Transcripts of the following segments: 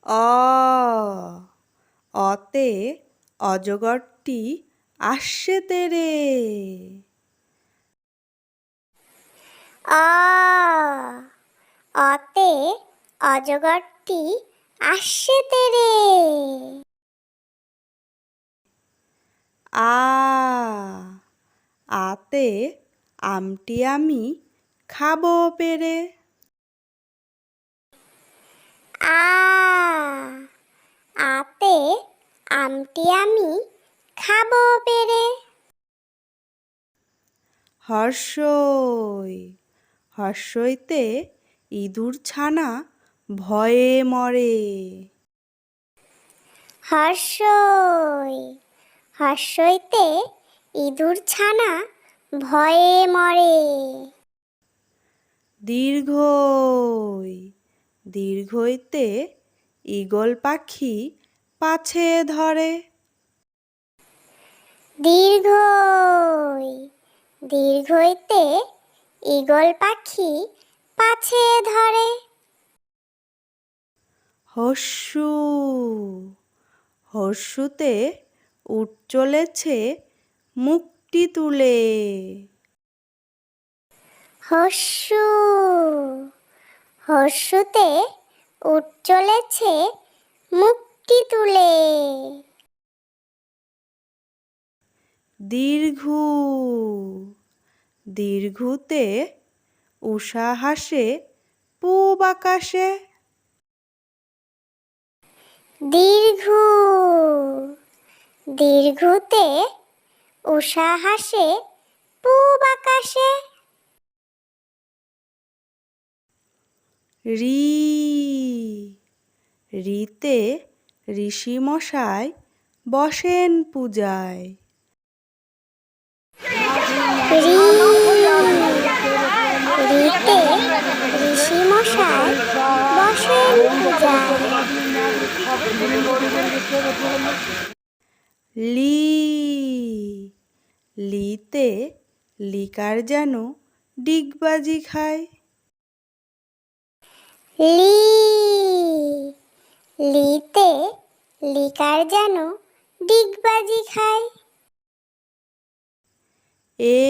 অ অতে অজগরটি আসছে তেরে। অ অতে অজগরটি আসছে তেরে। আ আতে আমটি আমি খাবো পেরে। আ আতে আমটি আমি খাবো পেরে। হর্ষই হর্ষইতে ইঁদুর ছানা ভয়ে মরে। হর্ষই হর্ষইতে ইঁদুর ছানা ভয়ে মরে। দীর্ঘই দীর্ঘইতে ঈগল পাখি পাছে ধরে। দীর্ঘই দীর্ঘইতে ঈগল পাখি পাছে ধরে। হর্ষু হর্ষুতে উট চলেছে মুখটি তুলে। হর্ষু হর্ষুতে উট চলেছে মুখটি তুলে। দীর্ঘু দীর্ঘুতে উষা হাসে পূব আকাশে। দীর্ঘু দীর্ঘুতে উষা হাসে পূব আকাশে। রি রিতে ঋষি মশাই বসেন পূজায়। রিতে ঋষি মশাই বসেন পূজায়। লি লিতে লিকার যেন ডিগবাজি খায়। লি লিতে লিকার যেন ডিগবাজি খায়। এ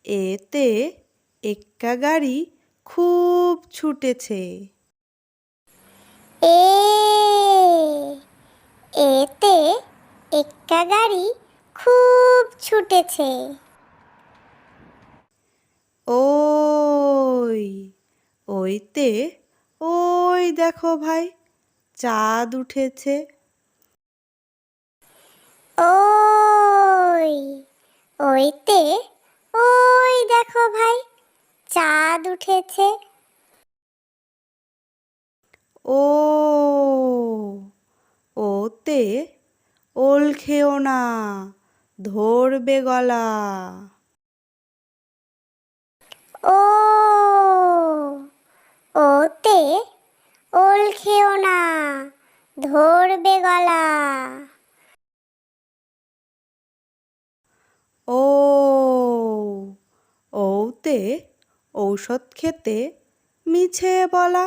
এতে এক্কা গাড়ি খুব ছুটেছে। এ এতে এক্কা গাড়ি খুব ছুটেছে। ওই ওইতে ওই দেখো ভাই চাঁদ উঠেছে। ওই ওইতে ওই দেখো ভাই চাঁদ উঠেছে। ও ওতে ওল খেও না ধরবে গলা। ও ওতে ওল খেও না ধরবে গলা। ও ওতে ঔষধ খেতে মিছে বলা।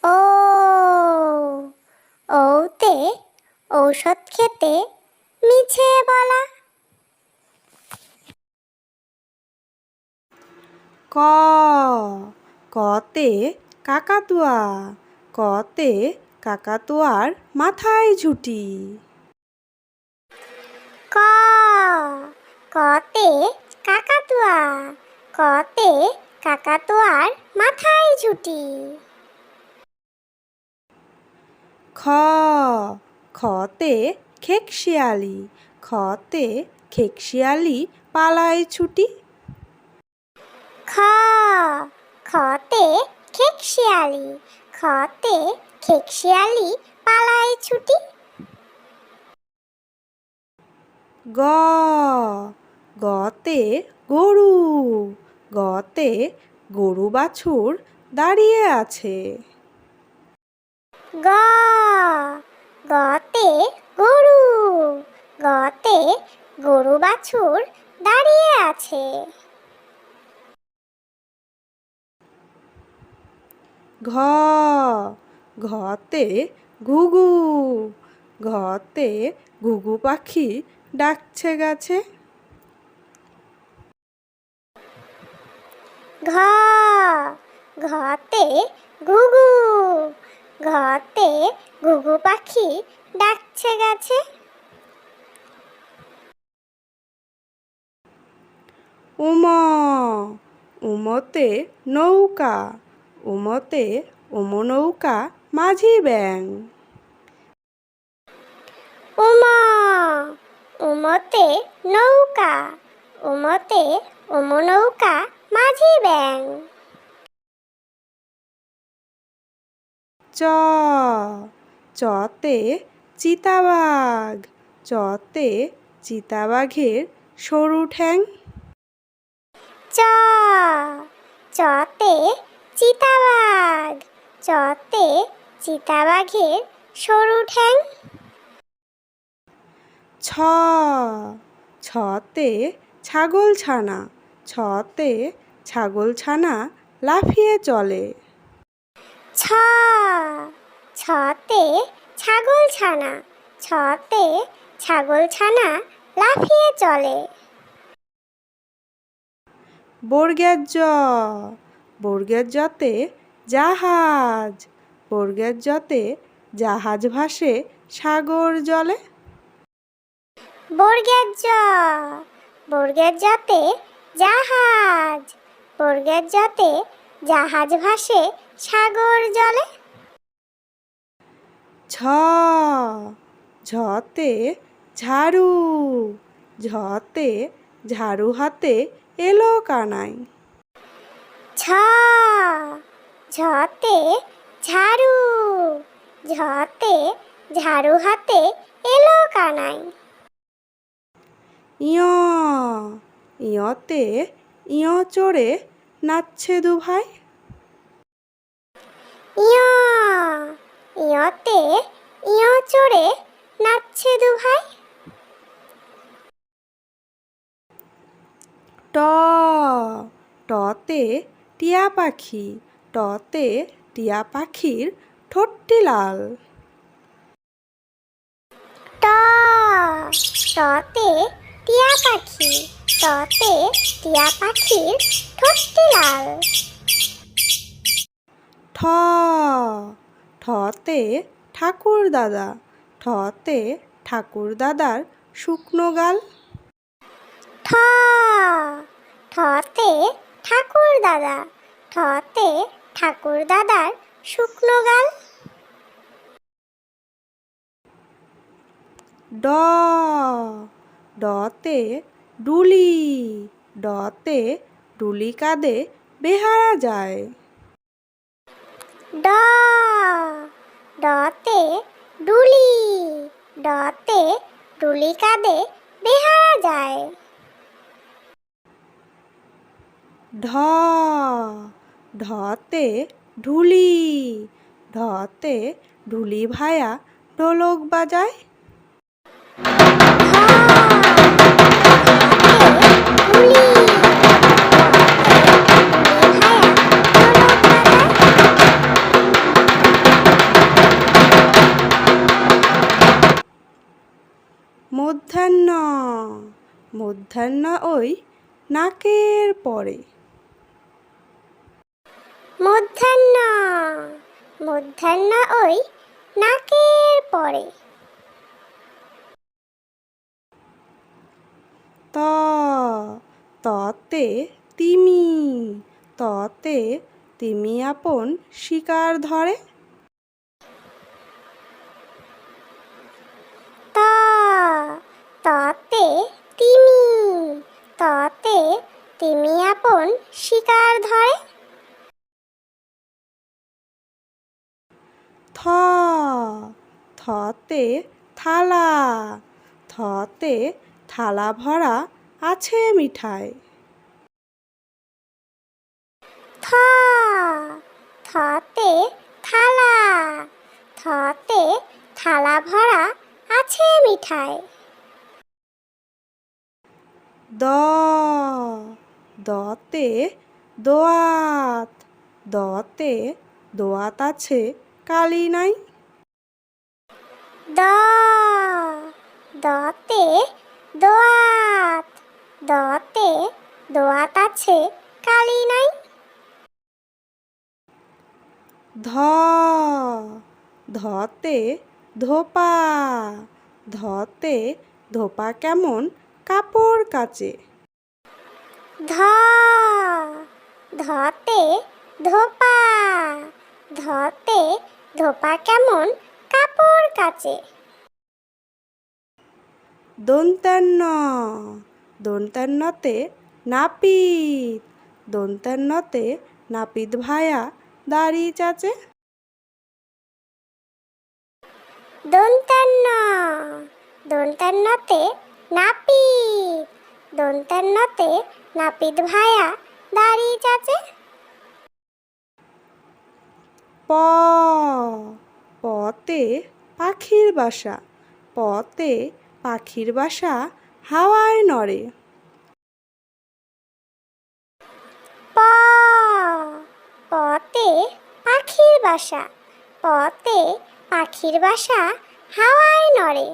ও ওতে ঔষধ খেতে মিছে বলা। ক কতে কাকাতুয়া কতে কাকাতুয়ার মাথায় ঝুঁটি। ক কতে কাকাতুয়া কতে কাকাতুয়ার মাথায় ঝুঁটি। খ খতে খেকশিয়ালি খতে খেকশিয়ালি পালায় ছুটি। খ খতে খেকশিয়ালি খতে খেকশিয়ালি পালায় ছুটি। গ গতে গরু গতে গরু বাছুর দাঁড়িয়ে আছে। গ গতে গরু গতে গরু বাছুর দাঁড়িয়ে আছে। ঘ ঘতে ঘুঘু ঘতে ঘুঘু পাখি ডাকছে গাছে। ঘ ঘতে ঘুঘু ঘতে ঘুঘু পাখি ডাকছে গাছে। উম উমতে নৌকা উমতে নৌকা মাঝি ব্যাং। উমা উমতে নৌকা উমতে নৌকা মাঝি ব্যাং। চ চতে চিতাবাঘ চতে চিতাবাঘের সরু ঠ্যাং। চ চতে চিতাবাঘ চতে চিতাবাঘের সরু ঠ্যাং। ছ ছতে ছাগলছানা ছতে ছাগলছানা লাফিয়ে চলে। ছ ছতে ছাগলছানা ছতে ছাগলছানা লাফিয়ে চলে। বর্গের জ বর্গের জতে জাহাজ বর্গের জতে জাহাজ ভাসে সাগর জলে। বর্গের জ বর্গের জতে জাহাজ বর্গের জতে জাহাজ ভাসে সাগর জলে। ঝ ঝতে ঝাড়ু ঝতে ঝাড়ু হাতে এলো কানাই। ঝ ঝতে ঝাড়ু ঝতে ঝাড়ু হাতে এলো কানাই। ইয় ইয়তে ইয় চড়ে নাচছে দুভাই। ইয় ইয়তে ইয় চড়ে নাচছে দুভাই। ট টতে টিয়া পাখি টতে টিয়া পাখির ঠোঁটটি লাল। ট টতে টিয়া পাখি টতে টিয়া পাখির ঠোঁটটি লাল। ঠ ঠতে ঠাকুর দাদা ঠতে ঠাকুর দাদার শুকনো গাল। ঠ ঠতে ঠাকুর দাদা ঠতে ঠাকুর দাদার শুকনো গাল। ড ডতে ডুলি ডতে ডুলি কাঁধে বেহারা যায়। ড ডতে ডুলি ডতে ডুলি কাঁধে বেহারা যায়। ঢ ঢতে ঢুলি ঢতে ঢুলি ভায়া ঢোলক বাজায়। মধ্যাহ্ন মধ্যাহ্ন ওই নাকের পরে। মধ্যাহ্ন মধ্যাহ্ন ওই নাকের পরে। ত ততে তিমি ততে তিমি আপন শিকার ধরে। ত ততে তিমি ততে তিমি আপন শিকার ধরে। থ থতে থালা থতে থালা ভরা আছে মিঠাই। থ থতে থালা থতে থালা ভরা আছে মিঠাই। দ দতে দোয়াত দতে দোয়াত আছে কালি নাই। দ দতে দোয়াত, দতে দোয়াত আছে কালি নাই। ধ ধতে ধোপা, ধতে ধোপা কেমন কাপড় কাচে। ধ ধতে ধোপা, ধতে ধোপা কেমন কাপড় কাচে। দন্তান্ন দন্তান্নতে নাপিত, দন্তান্নতে নাপিত ভায়া দাড়ি চাচে। দন্তান্ন দন্তান্নতে নাপিত, দন্তান্নতে নাপিত ভায়া দাড়ি চাচে। প পতে পাখির বাসা, পতে পাখির বাসা হাওয়ায় নড়ে। প পতে পাখির বাসা, পতে পাখির বাসা হাওয়ায় নড়ে।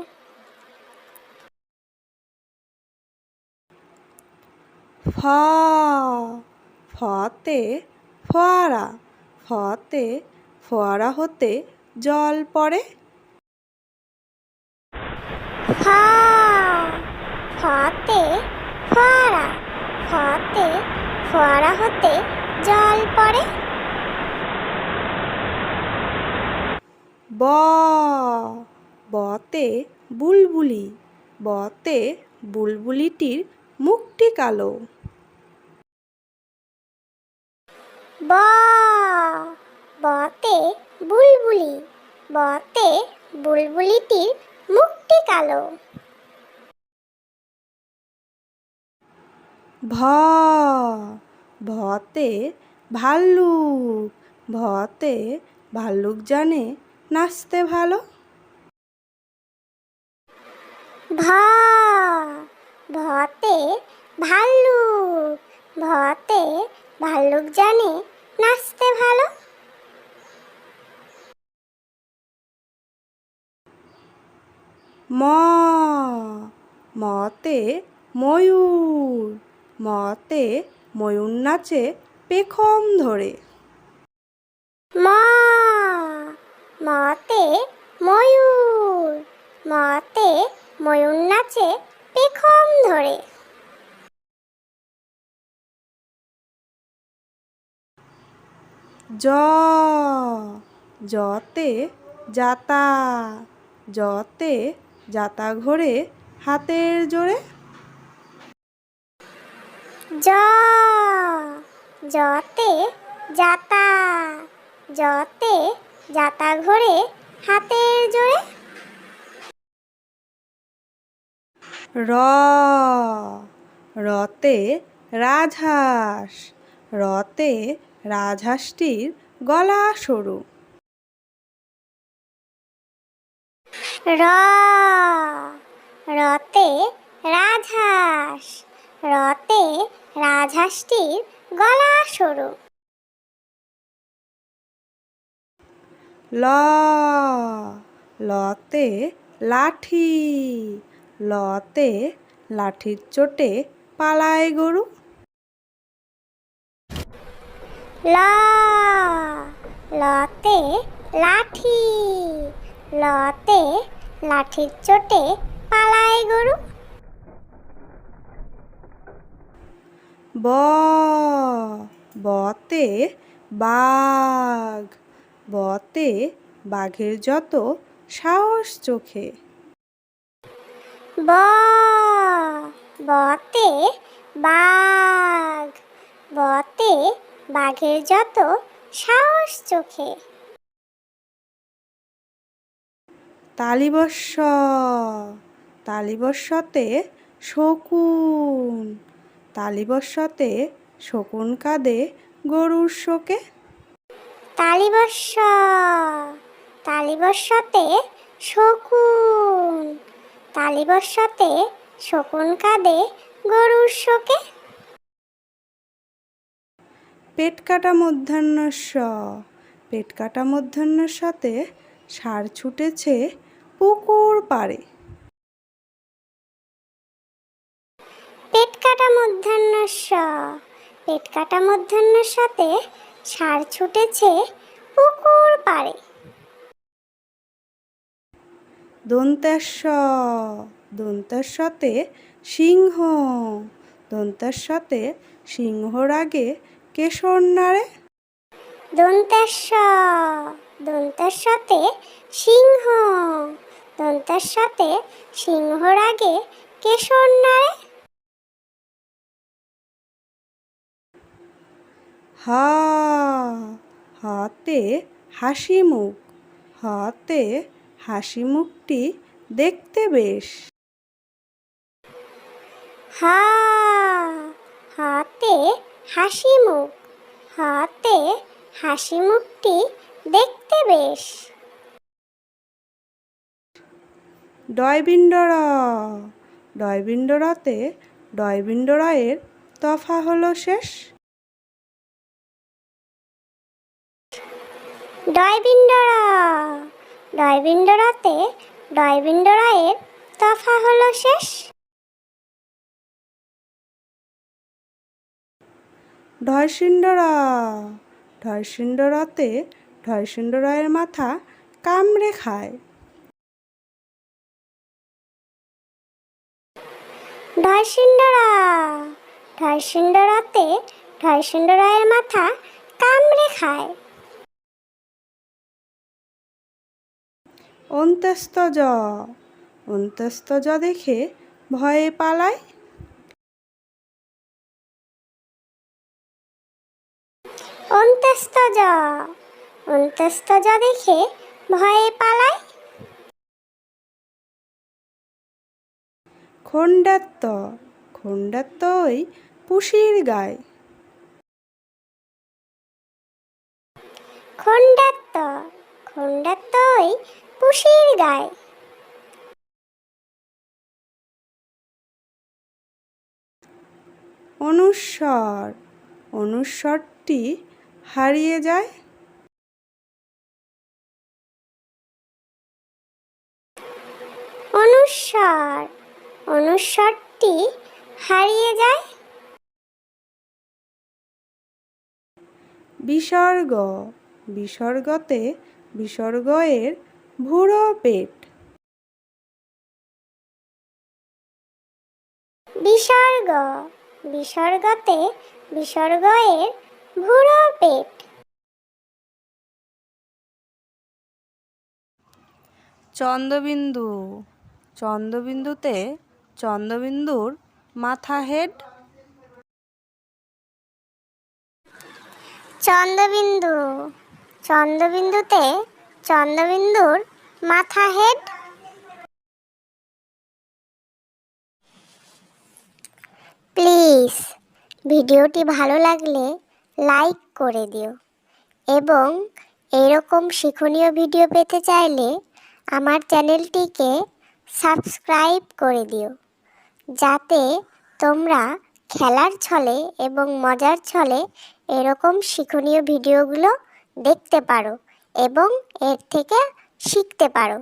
ফ ফতে ফোয়ারা, ফতে ফোয়ারা হতে জল পড়ে। ফ ফতে ফোয়ারা, ফতে ফোয়ারা হতে জল পড়ে। ব বতে বুলবুলি, বতে বুলবুলিটির মুখটি কালো। ব বতে বুলবুলি, বতে বুলবুলিটির মুখটি কালো। ভ ভতে ভাল্লুক, ভতে ভাল্লুক জানে নাচতে ভালো। ভ ভতে ভাল্লুক, ভতে ভাল্লুক জানে নাচতে ভালো। ম মতে ময়ূর, মতে ময়ূর নাচে পেখম ধরে। ম মতে ময়ূর, মতে ময়ূর নাচে পেখম ধরে। জ জতে জাতা, জতে জাতা ঘোরে হাতের জোরে। জ জতে জাতা, জতে জাতা ঘোরে হাতের জোরে। র রতে রাজহাঁস, রতে রাজহাঁসটির গলা সরু। র রতে রাজহাঁস, রতে রাজহাঁসটির গলা সরু। ল লতে লাঠি, লতে লাঠির চোটে পালায় গরু। ল লতে লাঠি, লতে লাঠির চোটে পালায় গরু। ব বতে বাঘ, বতে বাঘের যত সাহস চোখে। ব বতে বাঘ, বতে বাঘের যত সাহস চোখে। তালিবস্য তালিবস্যতে শকুন, তালিবস্যতে শকুন কাঁদে গরুর শোকে। তালিবস্য তালিবস্যতে শকুন, তালিবস্যতে শকুন কাঁদে গরুর শোকে। পেট কাটা মূর্ধন্য ষ, পেট কাটা মূর্ধন্যের সাথে ষাঁড় ছুটেছে পুকুর পাড়ে। পেট কাটা মূর্ধন্য ষ, পেট কাটা মূর্ধন্যের সাথে ষাঁড় ছুটেছে পুকুর পাড়ে। দন্তেশ্ব, দন্তের সাথে সিংহ, দন্তের সাথে সিংহর আগে কেশর নাড়ে। দন্তেশ্ব, দন্তের সাথে সিংহ, দন্তের সাথে সিংহর আগে কেশর নাড়ে। হা, হাতে হাসি মুখ, হাতে হাসি মুখটি দেখতে বেশ। হা, হাতে হাসি মুখ, হাতে হাসি মুখটি দেখতে বেশ। ডয়বিন্ডর, ডয়বিন্ডরাতে ডয়বিন্ডরায়ের তফা হলো শেষ। ডয়বিন্ডরা, ডয়বিন্ডরাতে ডয়বিন্ডরায়ের তফা হলো শেষ। ঢয়সিন্ডরা, ঢয়সিন্ডরাতে ঢয়সিন্ডরায়ের মাথা কামড়ে খায়। ঢয়সিন্ডরা, ঢয়সিন্ডরাতে ঢয়সিন্ডরায়ের মাথা কামড়ে খায়। অন্ত্যস্তজ, অন্ত্যস্তজ দেখে ভয়ে পালায়। অন্ত্যস্তজ, অন্ত্যস্তজ দেখে ভয়ে পালায়। খণ্ডাত্ত, খণ্ডাত্ত ওই পুষির গায়। খণ্ডাত্ত, খণ্ডাত্ত ওই পুষির গায়। অনুস্বর, অনুস্বরটি হারিয়ে যায়। অনুস্বর, অনুস্বরটি হারিয়ে যায়। বিসর্গ, বিসর্গতে বিসর্গ এর ভুরো পেট। বিসর্গ, বিসর্গতে বিসর্গ এর ভুরো পেট। চন্দ্রবিন্দু, চন্দ্রবিন্দুতে চন্দ্রবিন্দুর মাথা হেড। চন্দ্রবিন্দু, চন্দ্রবিন্দুতে চন্দ্রবিন্দুর মাথা হেড। প্লিজ ভিডিওটি ভালো লাগলে লাইক করে দিও এবং এরকম শিক্ষণীয় ভিডিও পেতে চাইলে আমার চ্যানেলটিকে সাবস্ক্রাইব করে দিও, যাতে তোমরা খেলার ছলে এবং মজার ছলে এরকম শিক্ষণীয় ভিডিওগুলো দেখতে পারো এবং এর থেকে শিখতে পারো।